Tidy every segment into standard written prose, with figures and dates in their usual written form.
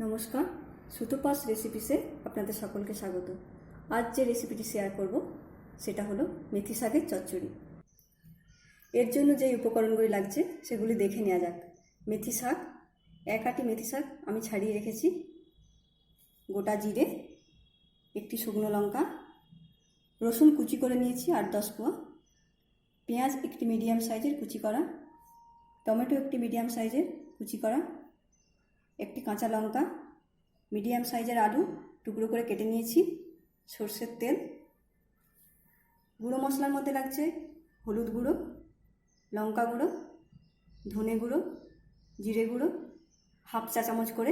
নমস্কার, সুতোপাস রেসিপিসে আপনাদের সকলকে স্বাগত। আজ যে রেসিপিটি শেয়ার করব সেটা হলো মেথি শাকের চচ্চড়ি। এর জন্য যে উপকরণগুলি লাগছে সেগুলি দেখে নেওয়া যাক। মেথি শাক, এক আটি মেথি শাক আমি ছাড়িয়ে রেখেছি, গোটা জিরে, একটি শুকনো লঙ্কা, রসুন কুচি করে নিয়েছি 8-10 কোয়া, পেঁয়াজ একটি মিডিয়াম সাইজের কুচি করা, টমেটো একটি মিডিয়াম সাইজের কুচি করা, একটি কাঁচা লঙ্কা, মিডিয়াম সাইজের আলু টুকরো করে কেটে নিয়েছি, সর্ষের তেল। গুঁড়ো মশলার মধ্যে লাগছে হলুদ গুঁড়ো, লঙ্কা গুঁড়ো, ধনে গুঁড়ো, জিরে গুঁড়ো 1/2 চা চামচ করে,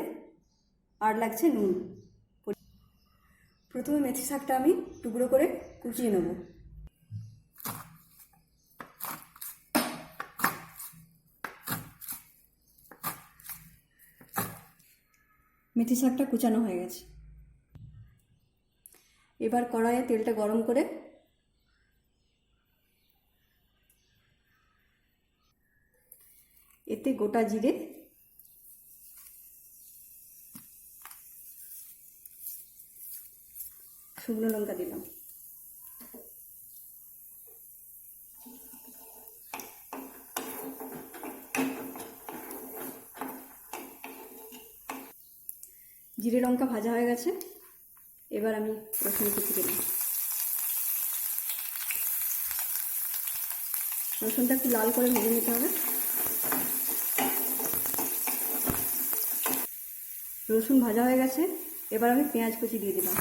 আর লাগছে নুন। প্রথমে মেথি শাকটা আমি টুকরো করে কুচিয়ে নেব। মেথি শাকটা কুচানো হয়ে গেছে। এবার কড়াইয়ে তেলটা গরম করে এতে গোটা জিরে, শুকনো লঙ্কা দিলাম, জিরে লঙ্কা ভাজা হয়ে গেছে। এবার আমি রসুন কুচি দিলাম। রসুনটা একটু লাল করে ভেজে নিতে হবে। রসুন ভাজা হয়ে গেছে, এবার আমি পেঁয়াজ কুচি দিয়ে দিলাম।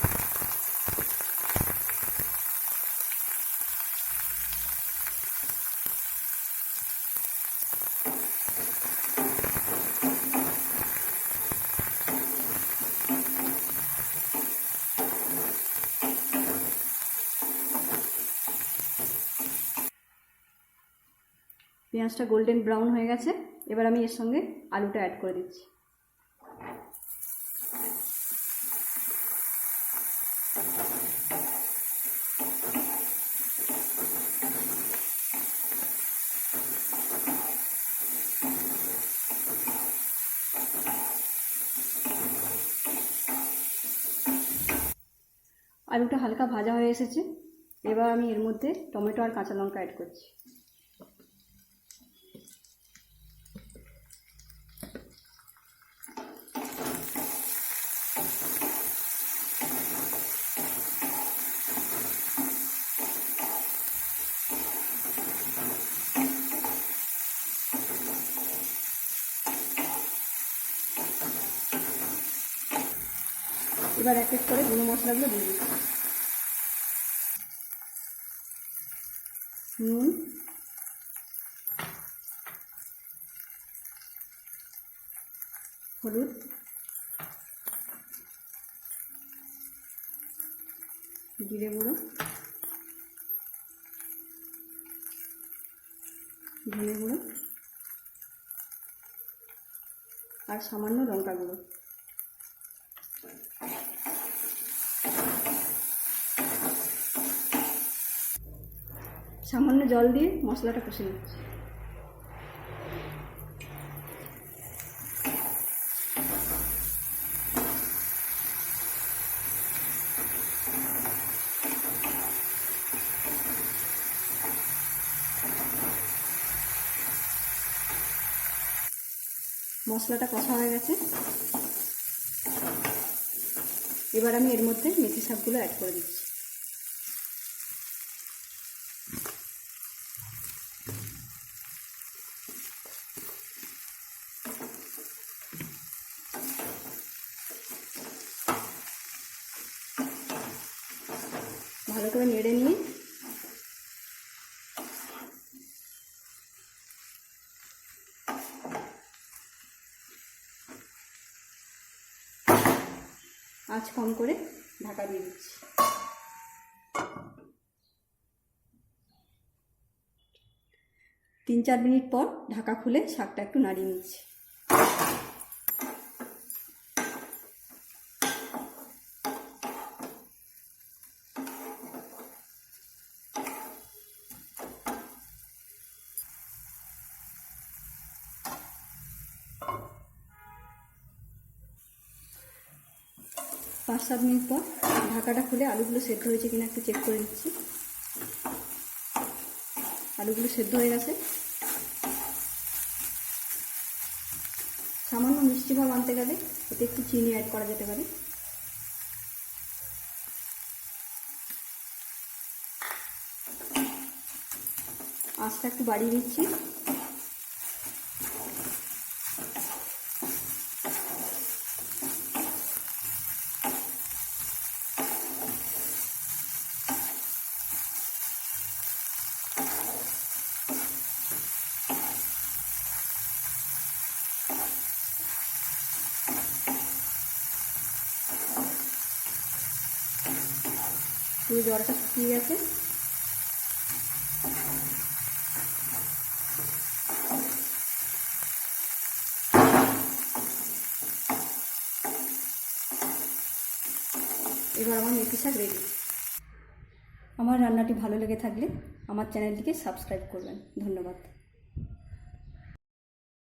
পেঁয়াজটা গোল্ডেন ব্রাউন হয়ে গেছে, এবার আমি এর সঙ্গে আলুটা অ্যাড করে দিচ্ছি। আলুটা হালকা ভাজা হয়ে এসেছে, এবার আমি এর মধ্যে টমেটো আর কাঁচা লঙ্কা অ্যাড করছি। এবার এক এক করে গুঁড়ো মশলাগুলো দিয়ে দিচ্ছি। নুন, হলুদ, জিরে গুঁড়ো, ধনে গুঁড়ো আর সামান্য লঙ্কা গুঁড়ো। সামান্য জল দিয়ে মশলাটা কষে নিচ্ছি। মশলাটা কষা হয়ে গেছে, এবার আমি এর মধ্যে মেথি শাকগুলো অ্যাড করে দিচ্ছি। ভালো করে নেড়ে নিয়ে আঁচ কম করে ঢাকা দিয়ে দিচ্ছি। 3-4 মিনিট পর ঢাকা খুলে শাকটা একটু নাড়িয়ে নিচ্ছি। 5-7 মিনিট পর ঢাকাটা খুলে আলুগুলো সেদ্ধ হয়েছে কিনা একটু চেক করে নিচ্ছি। আলুগুলো সেদ্ধ হয়ে গেছে। সামান্য মিষ্টি ভাব আনতে গেলে এতে একটু চিনি অ্যাড করা যেতে পারে। আঁচটা একটু বাড়িয়ে দিচ্ছি। পুরো জলটা শুকিয়ে গেছে। এবার আমার মেথি শাক রেডি। আমার রান্নাটি ভালো লেগে থাকলে আমার চ্যানেলটিকে সাবস্ক্রাইব করবেন। ধন্যবাদ।